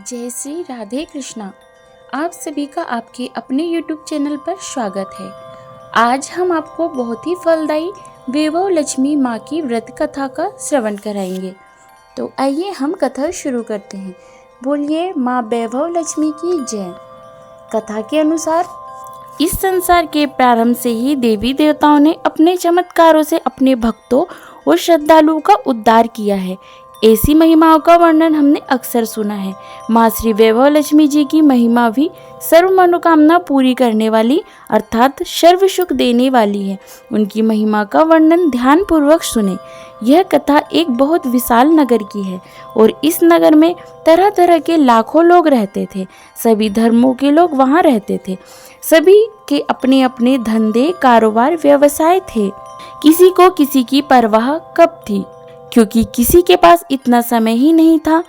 जय श्री राधे कृष्णा। आप सभी का आपके अपने YouTube चैनल पर स्वागत है। आज हम आपको बहुत ही फलदायी वैभव लक्ष्मी माँ की व्रत कथा का श्रवण कराएंगे। तो आइए हम कथा शुरू करते हैं। बोलिए माँ वैभव लक्ष्मी की जय। कथा के अनुसार इस संसार के प्रारंभ से ही देवी देवताओं ने अपने चमत्कारों से अपने भक्तों और श्रद्धालुओं का उद्धार किया है। ऐसी महिमाओं का वर्णन हमने अक्सर सुना है। माँ श्री वैभव लक्ष्मी जी की महिमा भी सर्व मनोकामना पूरी करने वाली अर्थात सर्व सुख देने वाली है। उनकी महिमा का वर्णन ध्यान पूर्वक सुने। यह कथा एक बहुत विशाल नगर की है और इस नगर में तरह तरह के लाखों लोग रहते थे। सभी धर्मों के लोग वहाँ रहते थे। सभी के अपने अपने धंधे कारोबार व्यवसाय थे। किसी को किसी की परवाह कब थी, क्योंकि किसी के पास इतना समय ही नहीं था।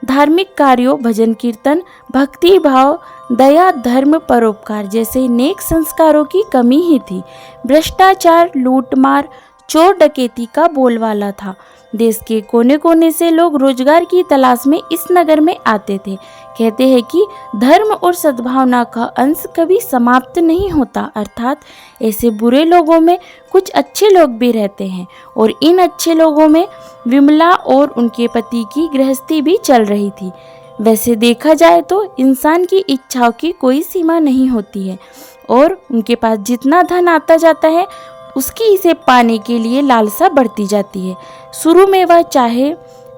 धार्मिक कार्यों, भजन कीर्तन, भक्ति भाव, दया, धर्म, परोपकार जैसे नेक संस्कारों की कमी ही थी। भ्रष्टाचार, लूटमार, चोर डकैती का बोलबाला था। देश के कोने कोने से लोग रोजगार की तलाश में इस नगर में आते थे। कहते हैं कि धर्म और सद्भावना का अंश कभी समाप्त नहीं होता, अर्थात ऐसे बुरे लोगों में कुछ अच्छे लोग भी रहते हैं और इन अच्छे लोगों में विमला और उनके पति की गृहस्थी भी चल रही थी। वैसे देखा जाए तो इंसान की इच्छाओं की कोई सीमा नहीं होती है और उनके पास जितना धन आता जाता है उसकी इसे पाने के लिए लालसा बढ़ती जाती है। शुरू में वह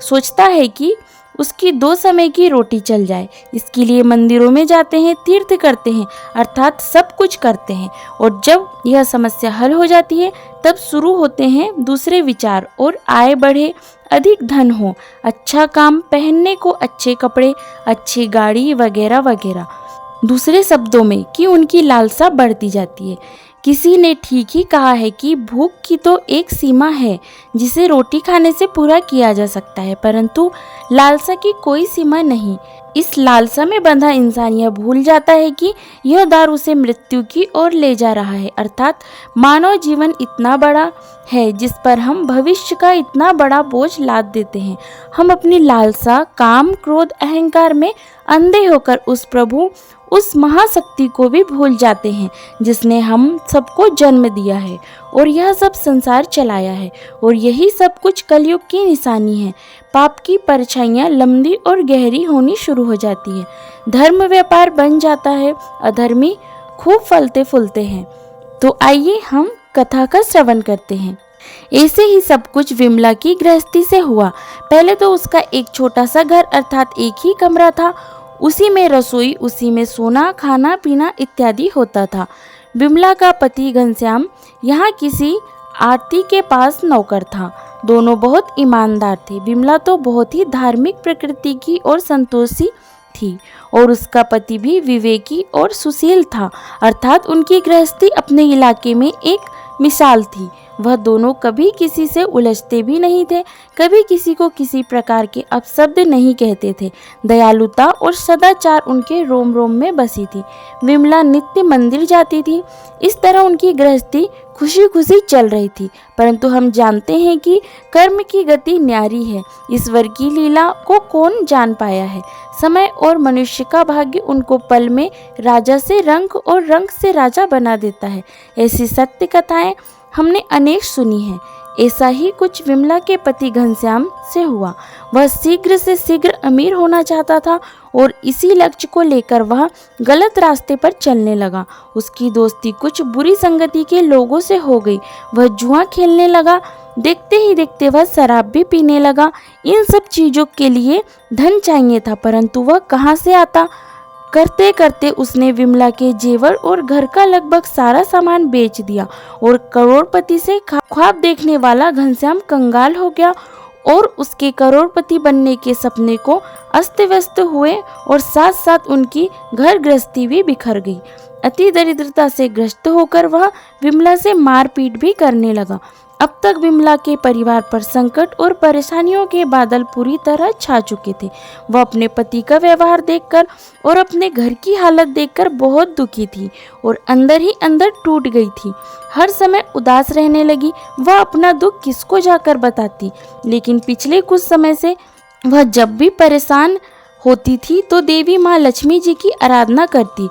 सोचता है कि उसकी 2 समय की रोटी चल जाए। इसके लिए मंदिरों में जाते हैं, तीर्थ करते हैं, अर्थात सब कुछ करते हैं। और जब यह समस्या हल हो जाती है तब शुरू होते हैं दूसरे विचार और आय बढ़े, अधिक धन हो, अच्छा काम, पहनने को अच्छे कपड़े, अच्छी गाड़ी वगैरह वगैरह। दूसरे शब्दों में कि उनकी लालसा बढ़ती जाती है। किसी ने ठीक ही कहा है कि भूख की तो एक सीमा है जिसे रोटी खाने से पूरा किया जा सकता है, परंतु लालसा की कोई सीमा नहीं। इस लालसा में बंधा इंसान यह भूल जाता है कि यह द्वार उसे मृत्यु की ओर ले जा रहा है, अर्थात मानव जीवन इतना बड़ा है जिस पर हम भविष्य का इतना बड़ा बोझ लाद देते हैं। हम अपनी लालसा, काम, क्रोध, अहंकार में अंधे होकर उस प्रभु, उस महाशक्ति को भी भूल जाते हैं जिसने हम सबको जन्म दिया है और यह सब संसार चलाया है। और यही सब कुछ कलयुग की निशानी है। पाप की परछाइयाँ लंबी और गहरी होनी शुरू हो जाती है। धर्म व्यापार बन जाता है, अधर्मी खूब फलते फूलते हैं। तो आइए हम कथा का श्रवण करते हैं। ऐसे ही सब कुछ विमला की गृहस्थी से हुआ। पहले तो उसका एक छोटा सा घर अर्थात एक ही कमरा था। उसी में रसोई, उसी में सोना, खाना पीना इत्यादि होता था। विमला का पति घनश्याम यहाँ किसी आरती के पास नौकर था। दोनों बहुत ईमानदार थे। विमला तो बहुत ही धार्मिक प्रकृति की और संतोषी थी और उसका पति भी विवेकी और सुशील था, अर्थात उनकी गृहस्थी अपने इलाके में एक मिसाल थी। वह दोनों कभी किसी से उलझते भी नहीं थे, कभी किसी को किसी प्रकार के अपशब्द नहीं कहते थे। दयालुता और सदाचार उनके रोम रोम में बसी थी। विमला नित्य मंदिर जाती थी। इस तरह उनकी गृहस्थी खुशी खुशी चल रही थी। परंतु हम जानते हैं कि कर्म की गति न्यारी है। ईश्वर की लीला को कौन जान पाया है। समय और मनुष्य का भाग्य उनको पल में राजा से रंक और रंक से राजा बना देता है। ऐसी सत्य कथाएं हमने अनेक सुनी हैं। ऐसा ही कुछ विमला के पति घनश्याम से हुआ। वह शीघ्र से शीघ्र अमीर होना चाहता था और इसी लक्ष्य को लेकर वह गलत रास्ते पर चलने लगा। उसकी दोस्ती कुछ बुरी संगति के लोगों से हो गई। वह जुआ खेलने लगा। देखते ही देखते वह शराब भी पीने लगा। इन सब चीज़ों के लिए धन चाहिए था, परंतु वह कहाँ से आता। करते करते उसने विमला के जेवर और घर का लगभग सारा सामान बेच दिया और करोड़पति से ख्वाब देखने वाला घनश्याम कंगाल हो गया और उसके करोड़पति बनने के सपने को अस्त व्यस्त हुए और साथ साथ उनकी घर गृहस्थी भी बिखर गई। अति दरिद्रता से ग्रस्त होकर वह विमला से मारपीट भी करने लगा। अब तक विमला के परिवार पर संकट और परेशानियों के बादल पूरी तरह छा चुके थे। वह अपने पति का व्यवहार देखकर और अपने घर की हालत देखकर बहुत दुखी थी और अंदर ही अंदर टूट गई थी। हर समय उदास रहने लगी। वह अपना दुख किसको जाकर बताती, लेकिन पिछले कुछ समय से वह जब भी परेशान होती थी तो देवी माँ लक्ष्मी जी की आराधना करती।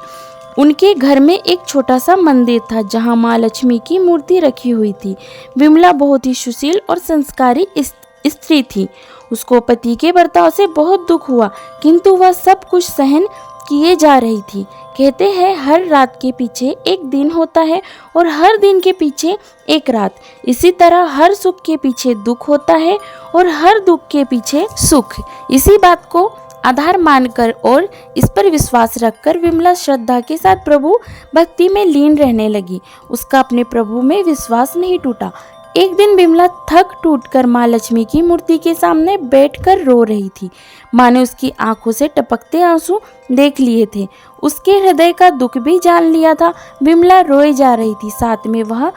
उनके घर में एक छोटा सा मंदिर था जहाँ माँ लक्ष्मी की मूर्ति रखी हुई थी। विमला बहुत ही सुशील और संस्कारी स्त्री थी। उसको पति के बर्ताव से बहुत दुख हुआ, किंतु वह सब कुछ सहन किए जा रही थी। कहते हैं हर रात के पीछे एक दिन होता है और हर दिन के पीछे एक रात। इसी तरह हर सुख के पीछे दुख होता है और हर दुख के पीछे सुख। इसी बात को आधार मानकर और इस पर विश्वास रखकर विमला श्रद्धा के साथ प्रभु भक्ति में लीन रहने लगी। उसका अपने प्रभु में विश्वास नहीं टूटा। एक दिन विमला थक टूटकर माँ लक्ष्मी की मूर्ति के सामने बैठकर रो रही थी। माँ ने उसकी आंखों से टपकते आंसू देख लिए थे, उसके हृदय का दुख भी जान लिया था। विमला रोए जा रही थी, साथ में वह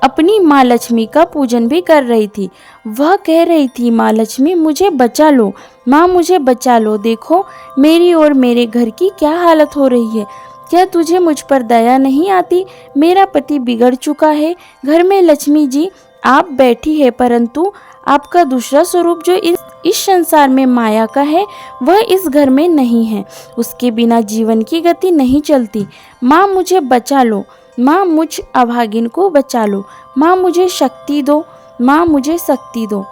अपनी माँ लक्ष्मी का पूजन भी कर रही थी। वह कह रही थी, माँ लक्ष्मी मुझे बचा लो, माँ मुझे बचा लो। देखो मेरी और मेरे घर की क्या हालत हो रही है। क्या तुझे मुझ पर दया नहीं आती? मेरा पति बिगड़ चुका है। घर में लक्ष्मी जी आप बैठी है, परंतु आपका दूसरा स्वरूप जो इस संसार में माया का है वह इस घर में नहीं है। उसके बिना जीवन की गति नहीं चलती। माँ मुझे बचा लो, माँ मुझ अभागिन को बचा लो। माँ मुझे शक्ति दो, माँ मुझे शक्ति दो,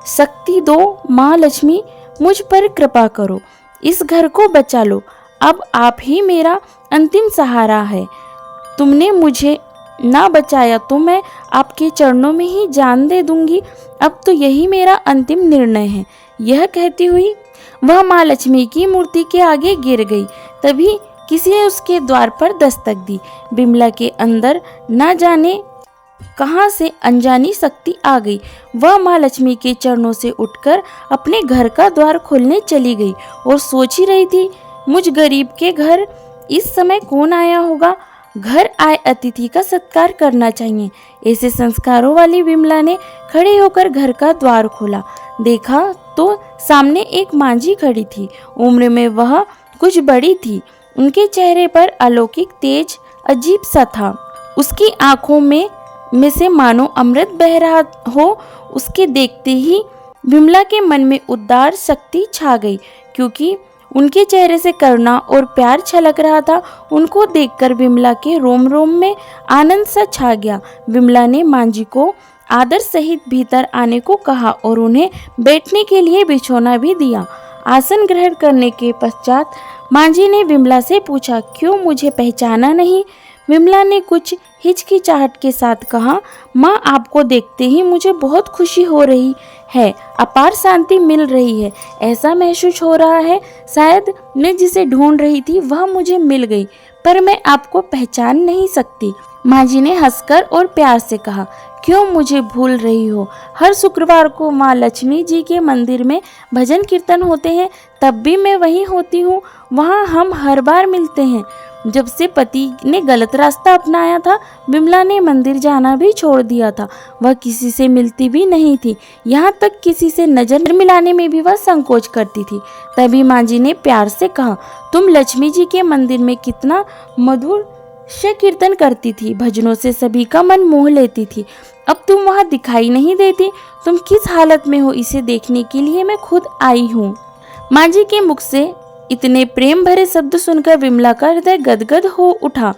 शक्ति दो। माँ लक्ष्मी मुझ पर कृपा करो, इस घर को बचा लो। अब आप ही मेरा अंतिम सहारा है। तुमने मुझे ना बचाया तो मैं आपके चरणों में ही जान दे दूंगी। अब तो यही मेरा अंतिम निर्णय है। यह कहती हुई वह माँ लक्ष्मी की मूर्ति के आगे गिर गई। तभी किसी ने उसके द्वार पर दस्तक दी। विमला के अंदर न जाने कहां से अनजानी शक्ति आ गई। वह माँ लक्ष्मी के चरणों से उठकर अपने घर का द्वार खोलने चली गई और सोच ही रही थी, मुझ गरीब के घर इस समय कौन आया होगा। घर आए अतिथि का सत्कार करना चाहिए। ऐसे संस्कारों वाली विमला ने खड़े होकर घर का द्वार खोला। देखा तो सामने एक मांझी खड़ी थी। उम्र में वह कुछ बड़ी थी। उनके चेहरे पर अलौकिक तेज अजीब सा था। उसकी आंखों में से मानो अमृत बह रहा हो। उसके देखते ही विमला के मन में उदार शक्ति छा गई, क्योंकि उनके चेहरे से करुणा और प्यार छलक रहा था। उनको देखकर विमला के रोम रोम में आनंद सा छा गया। विमला ने मांझी को आदर सहित भीतर आने को कहा और उन्हें बैठने के लिए बिछौना भी दिया। आसन ग्रहण करने के पश्चात मांझी ने विमला से पूछा, क्यों मुझे पहचाना नहीं? विमला ने कुछ हिचकिचाहट के साथ कहा, माँ आपको देखते ही मुझे बहुत खुशी हो रही है, अपार शांति मिल रही है। ऐसा महसूस हो रहा है शायद मैं जिसे ढूंढ रही थी वह मुझे मिल गई, पर मैं आपको पहचान नहीं सकती। मांझी ने हंसकर और प्यार से कहा, क्यों मुझे भूल रही हो? हर शुक्रवार को माँ लक्ष्मी जी के मंदिर में भजन कीर्तन होते हैं, तब भी मैं वहीं होती हूँ। वहाँ हम हर बार मिलते हैं। जब से पति ने गलत रास्ता अपनाया था, विमला ने मंदिर जाना भी छोड़ दिया था। वह किसी से मिलती भी नहीं थी, यहाँ तक किसी से नजर मिलाने में भी वह संकोच करती थी। तभी मांझी ने प्यार से कहा, तुम लक्ष्मी जी के मंदिर में कितना मधुर से कीर्तन करती थी, भजनों से सभी का मन मोह लेती थी। अब तुम वहाँ दिखाई नहीं देती। तुम किस हालत में हो इसे देखने के लिए मैं खुद आई हूँ। मांझी के मुख से इतने प्रेम भरे शब्द सुनकर विमला का हृदय गदगद हो उठा,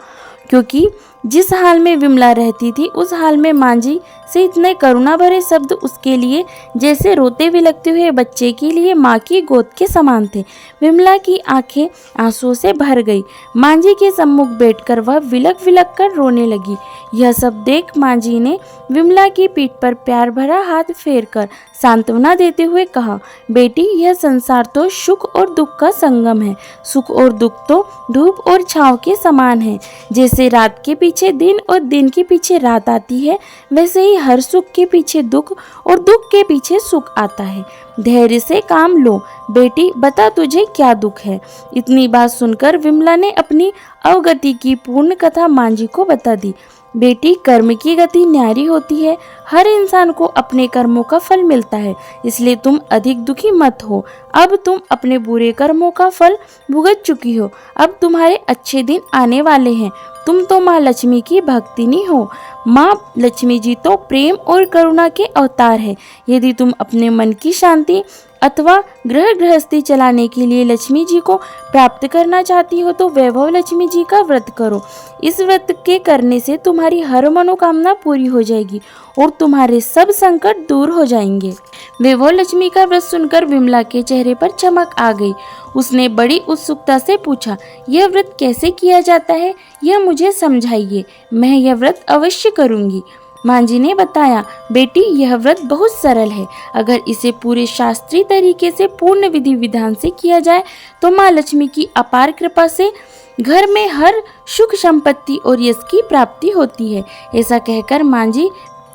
क्योंकि जिस हाल में विमला रहती थी उस हाल में मांझी से इतने करुणा भरे शब्द उसके लिए जैसे रोते विलखते हुए बच्चे के लिए माँ की गोद के समान थे। विमला की आंखें आंसुओं से भर गई। मांझी के सम्मुख बैठकर वह विलख विलख कर रोने लगी। यह सब देख मांझी ने विमला की पीठ पर प्यार भरा हाथ फेरकर सांत्वना देते हुए कहा, बेटी यह संसार तो सुख और दुख का संगम है। सुख और दुख तो धूप और छांव के समान है। जैसे रात के पीछे दिन और दिन के पीछे रात आती है, वैसे ही हर सुख के पीछे दुख और दुख के पीछे सुख आता है। धैर्य से काम लो बेटी, बता तुझे क्या दुख है। इतनी बात सुनकर विमला ने अपनी अवगति की पूर्ण कथा मांझी को बता दी। बेटी कर्म की गति न्यारी होती है। हर इंसान को अपने कर्मों का फल मिलता है, इसलिए तुम अधिक दुखी मत हो। अब तुम अपने बुरे कर्मों का फल भुगत चुकी हो, अब तुम्हारे अच्छे दिन आने वाले हैं। तुम तो माँ लक्ष्मी की भक्तिनी हो। माँ लक्ष्मी जी तो प्रेम और करुणा के अवतार है। यदि तुम अपने मन की शांति अथवा गृहस्थी चलाने के लिए लक्ष्मी जी को प्राप्त करना चाहती हो तो वैभव लक्ष्मी जी का व्रत करो। इस व्रत के करने से तुम्हारी हर मनोकामना पूरी हो जाएगी और तुम्हारे सब संकट दूर हो जाएंगे। वैभव लक्ष्मी का व्रत सुनकर विमला के चेहरे पर चमक आ गई। उसने बड़ी उत्सुकता से पूछा, यह व्रत कैसे किया जाता है, यह मुझे समझाइए, मैं यह व्रत अवश्य करूंगी। माँ जी ने बताया, बेटी यह व्रत बहुत सरल है। अगर इसे पूरे शास्त्रीय तरीके से पूर्ण विधि विधान से किया जाए तो माँ लक्ष्मी की अपार कृपा से घर में हर सुख संपत्ति और यश की प्राप्ति होती है। ऐसा कहकर माँ जी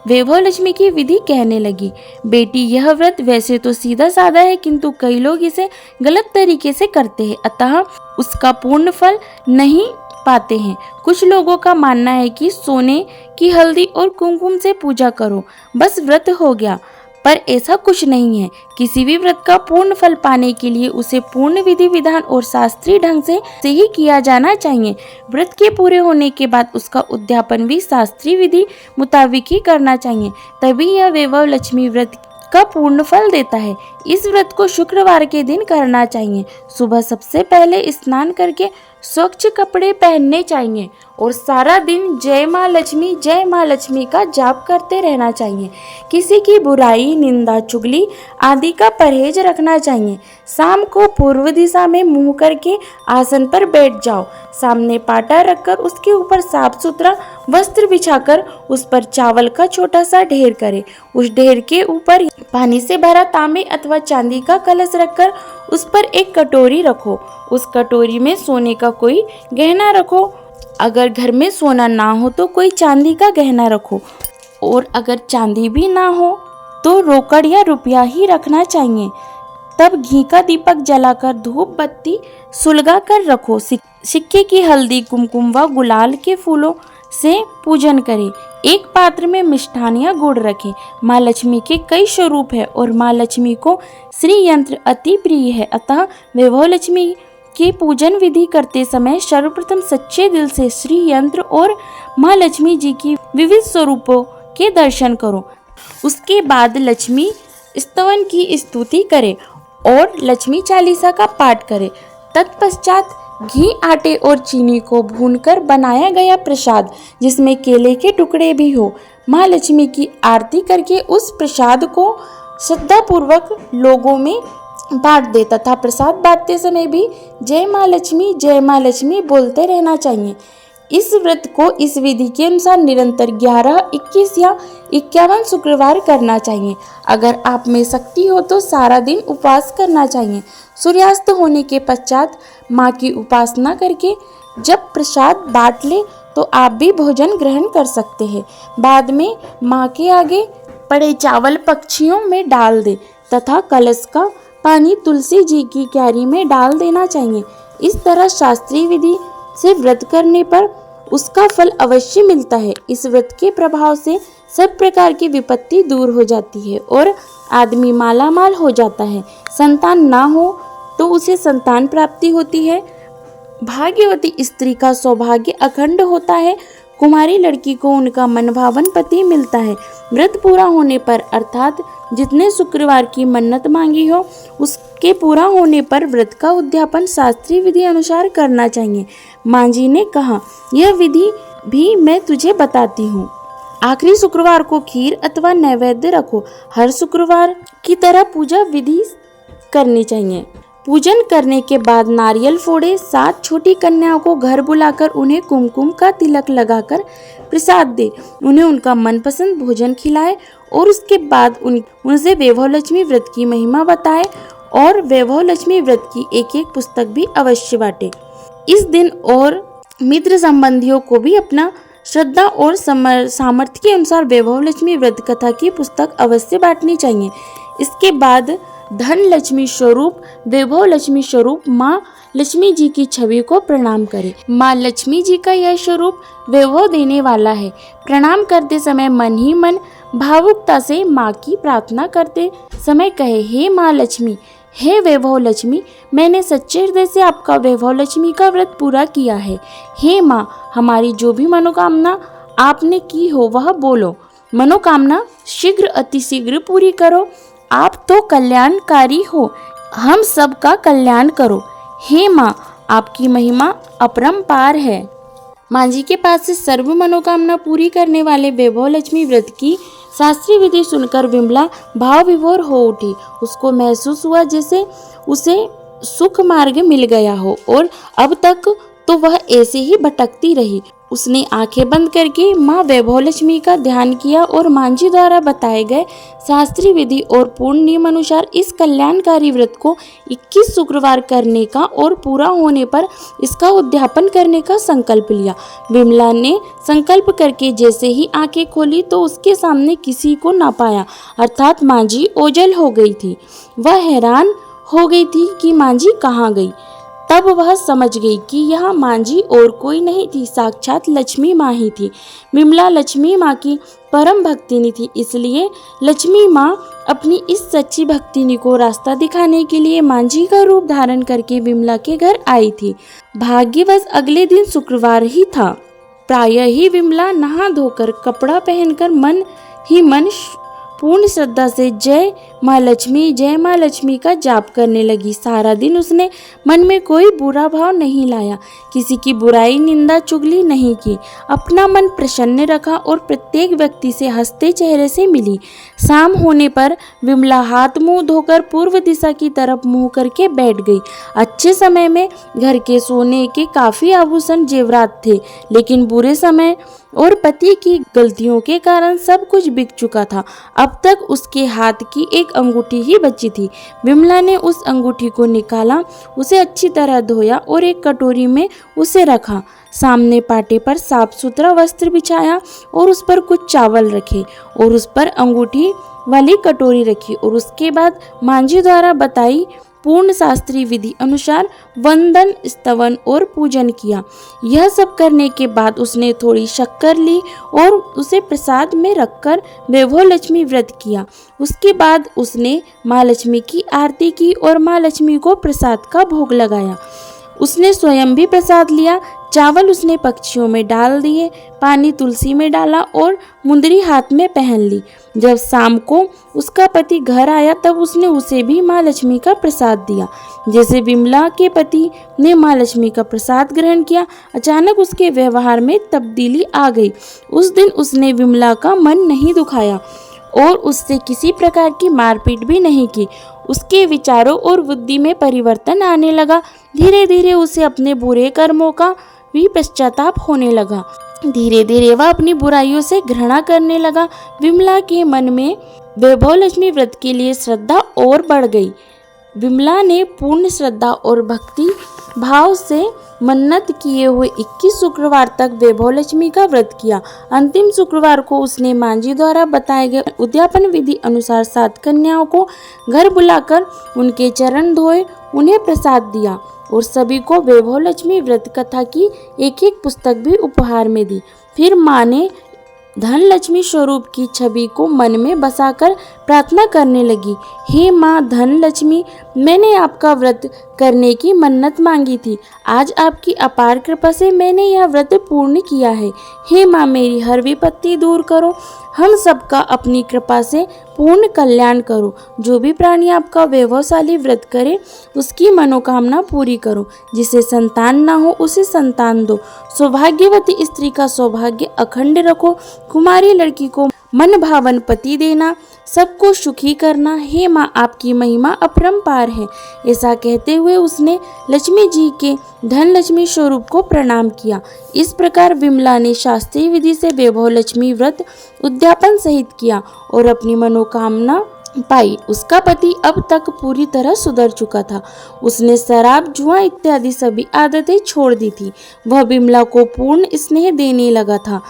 वैभव लक्ष्मी की विधि कहने लगी। बेटी यह व्रत वैसे तो सीधा साधा है, किंतु कई लोग इसे गलत तरीके से करते हैं, अतः उसका पूर्ण फल नहीं पाते हैं। कुछ लोगों का मानना है कि सोने की हल्दी और कुमकुम से पूजा करो बस व्रत हो गया, पर ऐसा कुछ नहीं है। किसी भी व्रत का पूर्ण फल पाने के लिए उसे पूर्ण विधि विधान और शास्त्रीय ढंग से ही किया जाना चाहिए। व्रत के पूरे होने के बाद उसका उद्यापन भी शास्त्रीय विधि मुताबिक ही करना चाहिए, तभी यह वैभव लक्ष्मी व्रत का पूर्ण फल देता है। इस व्रत को शुक्रवार के दिन करना चाहिए। सुबह सबसे पहले स्नान करके स्वच्छ कपड़े पहनने चाहिए और सारा दिन जय माँ लक्ष्मी का जाप करते रहना चाहिए। किसी की बुराई, निंदा, चुगली आदि का परहेज रखना चाहिए। शाम को पूर्व दिशा में मुंह करके आसन पर बैठ जाओ। सामने पाटा रखकर उसके ऊपर साफ सुथरा वस्त्र बिछाकर उस पर चावल का छोटा सा ढेर करें। उस ढेर के ऊपर पानी से भरा तांबे अथवा चांदी का कलश रखकर उस पर एक कटोरी रखो। उस कटोरी में सोने का कोई गहना रखो। अगर घर में सोना ना हो तो कोई चांदी का गहना रखो, और अगर चांदी भी ना हो तो रोकड़ या रुपया ही रखना चाहिए। तब घी का दीपक जलाकर धूप बत्ती सुलगा कर रखो। सिक्के की हल्दी, कुमकुम व गुलाल के फूलों से पूजन करें। एक पात्र में मिष्ठान या गुड़ रखें। माँ लक्ष्मी के कई स्वरूप है और माँ लक्ष्मी को श्री यंत्र अति प्रिय है, अतः वैभव लक्ष्मी के पूजन विधि करते समय सर्वप्रथम सच्चे दिल से श्री यंत्र और माँ लक्ष्मी जी की विविध स्वरूपों के दर्शन करो। उसके बाद लक्ष्मी स्तवन की स्तुति करें और लक्ष्मी चालीसा का पाठ करें। तत्पश्चात घी, आटे और चीनी को भूनकर बनाया गया प्रसाद, जिसमें केले के टुकड़े भी हो, माँ लक्ष्मी की आरती करके उस प्रसाद को श्रद्धापूर्वक लोगों में बांट दे तथा प्रसाद बांटते समय भी जय माँ लक्ष्मी बोलते रहना चाहिए। इस व्रत को इस विधि के अनुसार निरंतर 11, 21 या 51 शुक्रवार करना चाहिए। अगर आप में शक्ति हो तो सारा दिन उपवास करना चाहिए। सूर्यास्त होने के पश्चात माँ की उपासना करके जब प्रसाद बांट ले तो आप भी भोजन ग्रहण कर सकते हैं। बाद में माँ के आगे पड़े चावल पक्षियों में डाल दे तथा कलश का पानी तुलसी जी की क्यारी में डाल देना चाहिए। इस तरह शास्त्रीय विधि से व्रत करने पर उसका फल अवश्य मिलता है। इस व्रत के प्रभाव से सब प्रकार की विपत्ति दूर हो जाती है और आदमी मालामाल हो जाता है। संतान ना हो तो उसे संतान प्राप्ति होती है। भाग्यवती स्त्री का सौभाग्य अखंड होता है। कुमारी लड़की को उनका मनभावन पति मिलता है। व्रत पूरा होने पर अर्थात जितने शुक्रवार की मन्नत मांगी हो उसके पूरा होने पर व्रत का उद्यापन शास्त्रीय विधि अनुसार करना चाहिए। माँ जी ने कहा, यह विधि भी मैं तुझे बताती हूँ। आखिरी शुक्रवार को खीर अथवा नैवेद्य रखो। हर शुक्रवार की तरह पूजा विधि करनी चाहिए। पूजन करने के बाद नारियल फोड़े। 7 छोटी कन्याओं को घर बुलाकर उन्हें कुमकुम का तिलक लगाकर प्रसाद दे। उन्हें उनका मनपसंद भोजन खिलाए और उसके बाद उनसे वैभव लक्ष्मी व्रत की महिमा बताए और वैभव लक्ष्मी व्रत की एक पुस्तक भी अवश्य बांटे। इस दिन और मित्र संबंधियों को भी अपना श्रद्धा और सामर्थ्य के अनुसार वैभव लक्ष्मी व्रत कथा की पुस्तक अवश्य बांटनी चाहिए। इसके बाद धन लक्ष्मी स्वरूप, वैभव लक्ष्मी स्वरूप माँ लक्ष्मी जी की छवि को प्रणाम करें। माँ लक्ष्मी जी का यह स्वरूप वैभव देने वाला है। प्रणाम करते समय मन ही मन भावुकता से माँ की प्रार्थना करते समय कहे, हे माँ लक्ष्मी, हे वैभव लक्ष्मी, मैंने सच्चे हृदय से आपका वैभव लक्ष्मी का व्रत पूरा किया है। हे माँ, हमारी जो भी मनोकामना आपने की हो वह बोलो। मनोकामना शीघ्र अतिशीघ्र पूरी करो। आप तो कल्याणकारी हो, हम सबका कल्याण करो। हे माँ, आपकी महिमा अपरंपार है। माँ जी के पास से सर्व मनोकामना पूरी करने वाले वैभव लक्ष्मी व्रत की शास्त्रीय विधि सुनकर विमला भाव विभोर हो उठी। उसको महसूस हुआ जैसे उसे सुख मार्ग मिल गया हो और अब तक तो वह ऐसे ही भटकती रही। उसने आंखें बंद करके माँ वैभव लक्ष्मी का ध्यान किया और माँ जी द्वारा बताए गए शास्त्रीय विधि और पूर्ण नियम अनुसार इस कल्याणकारी व्रत को 21 शुक्रवार करने का और पूरा होने पर इसका उद्यापन करने का संकल्प लिया। विमला ने संकल्प करके जैसे ही आंखें खोली तो उसके सामने किसी को ना पाया, अर्थात माँ जी ओझल हो गई थी। वह हैरान हो गई थी कि माँ जी कहाँ गई। तब वह समझ गई कि यह माँ जी और कोई नहीं थी, साक्षात लक्ष्मी माँ ही थी। विमला लक्ष्मी माँ की परम भक्तिनी थी, इसलिए लक्ष्मी माँ अपनी इस सच्ची भक्तिनी को रास्ता दिखाने के लिए माँ जी का रूप धारण करके विमला के घर आई थी। भाग्यवश अगले दिन शुक्रवार ही था। प्रायः ही विमला नहा धोकर कपड़ा पहनकर मन ही मन पूर्ण श्रद्धा से जय माँ लक्ष्मी का जाप करने लगी। सारा दिन उसने मन में कोई बुरा भाव नहीं लाया, किसी की बुराई निंदा चुगली नहीं की, अपना मन प्रसन्न रखा और प्रत्येक व्यक्ति से हंसते चेहरे से मिली। शाम होने पर विमला हाथ मुंह धोकर पूर्व दिशा की तरफ मुंह करके बैठ गई। अच्छे समय में घर के सोने के काफी आभूषण जेवरात थे, लेकिन बुरे समय और पति की गलतियों के कारण सब कुछ बिक चुका था। अब तक उसके हाथ की एक अंगूठी ही बची थी। विमला ने उस अंगूठी को निकाला, उसे अच्छी तरह धोया और एक कटोरी में उसे रखा। सामने पाटे पर साफ सुथरा वस्त्र बिछाया और उस पर कुछ चावल रखे और उस पर अंगूठी वाली कटोरी रखी और उसके बाद माँ जी द्वारा बताई पूर्ण शास्त्रीय विधि अनुसार वंदन, स्तवन और पूजन किया। यह सब करने के बाद उसने थोड़ी शक्कर ली और उसे प्रसाद में रखकर वैभव लक्ष्मी व्रत किया। उसके बाद उसने माँ लक्ष्मी की आरती की और माँ लक्ष्मी को प्रसाद का भोग लगाया। उसने स्वयं भी प्रसाद लिया। चावल उसने पक्षियों में डाल दिए, पानी तुलसी में डाला और मुंदरी हाथ में पहन ली। जब शाम को उसका पति घर आया तब उसने उसे भी माँ लक्ष्मी का प्रसाद दिया। जैसे विमला के पति ने माँ लक्ष्मी का प्रसाद ग्रहण किया, अचानक उसके व्यवहार में तब्दीली आ गई। उस दिन उसने विमला का मन नहीं दुखाया और उससे किसी प्रकार की मारपीट भी नहीं की। उसके विचारों और बुद्धि में परिवर्तन आने लगा। धीरे धीरे उसे अपने बुरे कर्मों का भी पश्चाताप होने लगा। धीरे धीरे वह अपनी बुराइयों से घृणा करने लगा। विमला के मन में वैभव लक्ष्मी व्रत के लिए श्रद्धा और बढ़ गई। विमला ने पूर्ण श्रद्धा और भक्ति भाव से मन्नत किए हुए 21 शुक्रवार तक वैभव लक्ष्मी का व्रत किया। अंतिम शुक्रवार को उसने माँ जी द्वारा बताए गए उद्यापन विधि अनुसार 7 कन्याओं को घर बुलाकर उनके चरण धोए, उन्हें प्रसाद दिया और सभी को वैभव लक्ष्मी व्रत कथा की एक पुस्तक भी उपहार में दी। फिर माँ ने धन लक्ष्मी स्वरूप की छवि को मन में बसाकर प्रार्थना करने लगी। हे माँ धन लक्ष्मी, मैंने आपका व्रत करने की मन्नत मांगी थी। आज आपकी अपार कृपा से मैंने यह व्रत पूर्ण किया है। हे माँ, मेरी हर विपत्ति दूर करो, हम सबका अपनी कृपा से पूर्ण कल्याण करो। जो भी प्राणी आपका वैभवशाली व्रत करे उसकी मनोकामना पूरी करो। जिसे संतान ना हो उसे संतान दो। सौभाग्यवती स्त्री का सौभाग्य अखंड रखो। कुमारी लड़की को मन भावन पति देना, सबको सुखी करना। हे माँ, आपकी महिमा अपरंपार है। ऐसा कहते हुए उसने लक्ष्मी जी के धन लक्ष्मी स्वरूप को प्रणाम किया। इस प्रकार विमला ने शास्त्रीय विधि से वैभव लक्ष्मी व्रत उद्यापन सहित किया और अपनी मनोकामना पाई। उसका पति अब तक पूरी तरह सुधर चुका था। उसने शराब, जुआ इत्यादि सभी आदतें छोड़ दी थी। वह विमला को पूर्ण स्नेह देने लगा था।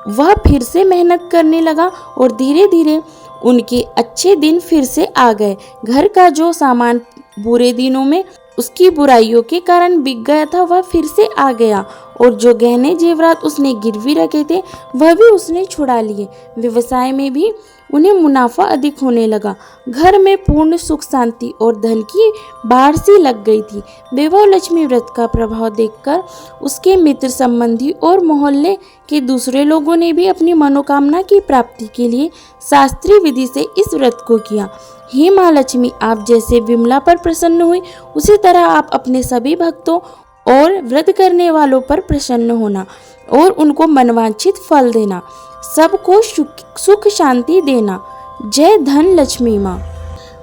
वह फिर से मेहनत करने लगा और धीरे धीरे उनके अच्छे दिन फिर से आ गए। घर का जो सामान बुरे दिनों में उसकी बुराइयों के कारण बिक गया था वह फिर से आ गया और जो गहने जेवरात उसने गिरवी रखे थे वह भी उसने छुड़ा लिए। व्यवसाय में भी उन्हें मुनाफा अधिक होने लगा। घर में पूर्ण सुख शांति और धन की बाढ़ सी लग गई थी। वैभव लक्ष्मी व्रत का प्रभाव देखकर उसके मित्र संबंधी और मोहल्ले के दूसरे लोगों ने भी अपनी मनोकामना की प्राप्ति के लिए शास्त्रीय विधि से इस व्रत को किया। हे माँ लक्ष्मी, आप जैसे विमला पर प्रसन्न हुई, उसी तरह आप अपने सभी भक्तों और व्रत करने वालों पर प्रसन्न होना और उनको मनवांछित फल देना, सबको सुख शांति देना। जय धन लक्ष्मी माँ।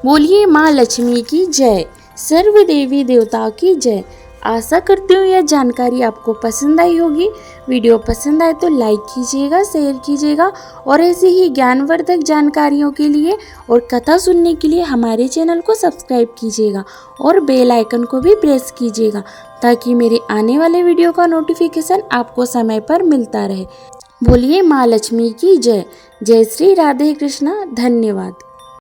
बोलिए माँ लक्ष्मी की जय। सर्व देवी देवताओं की जय। आशा करती हूँ यह जानकारी आपको पसंद आई होगी। वीडियो पसंद आए तो लाइक कीजिएगा, शेयर कीजिएगा और ऐसी ही ज्ञानवर्धक जानकारियों के लिए और कथा सुनने के लिए हमारे चैनल को सब्सक्राइब कीजिएगा और बेल आइकन को भी प्रेस कीजिएगा ताकि मेरे आने वाले वीडियो का नोटिफिकेशन आपको समय पर मिलता रहे। बोलिए माँ लक्ष्मी की जय। जय श्री राधे कृष्णा। धन्यवाद।